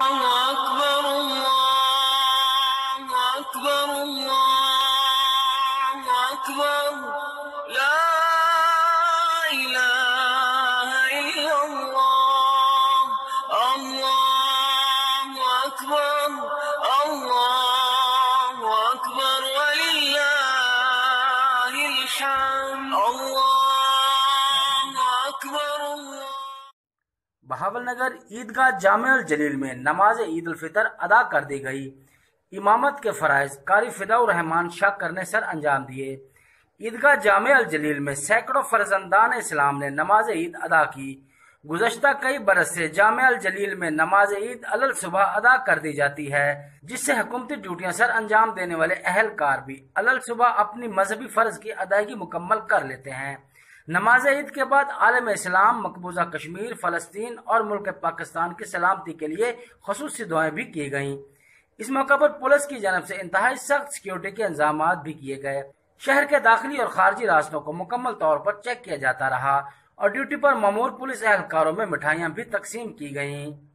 أكبر الله أكبر الله أكبر لا إله إلا الله الله أكبر الله أكبر ولله الحمد الله أكبر الله۔ بہاول نگر عیدگاہ جامع الجلیل میں نماز عید الفطر ادا کر دی گئی۔ امامت کے فرائض قاری فداء الرحمان شاکر نے سر انجام دیے۔ عیدگاہ جامع الجلیل میں سینکڑوں فرزندان اسلام نے نماز عید ادا کی۔ گزشتہ کئی برس سے جامع الجلیل میں نماز عید علل صبح ادا کر دی جاتی ہے، جس سے حکومتی ڈیوٹیاں سر انجام دینے والے اہلکار بھی علل صبح اپنی مذہبی فرض کی ادائیگی مکمل کر لیتے ہیں۔ نماز عید کے بعد عالم اسلام، مقبوضہ کشمیر، فلسطین اور ملک پاکستان کی سلامتی کے لیے خصوصی دعائیں بھی کی گئیں۔ اس موقع پر پولیس کی جانب سے انتہائی سخت سیکیورٹی کے انتظامات بھی کیے گئے۔ شہر کے داخلی اور خارجی راستوں کو مکمل طور پر چیک کیا جاتا رہا اور ڈیوٹی پر مامور پولیس اہلکاروں میں مٹھائیاں بھی تقسیم کی گئیں۔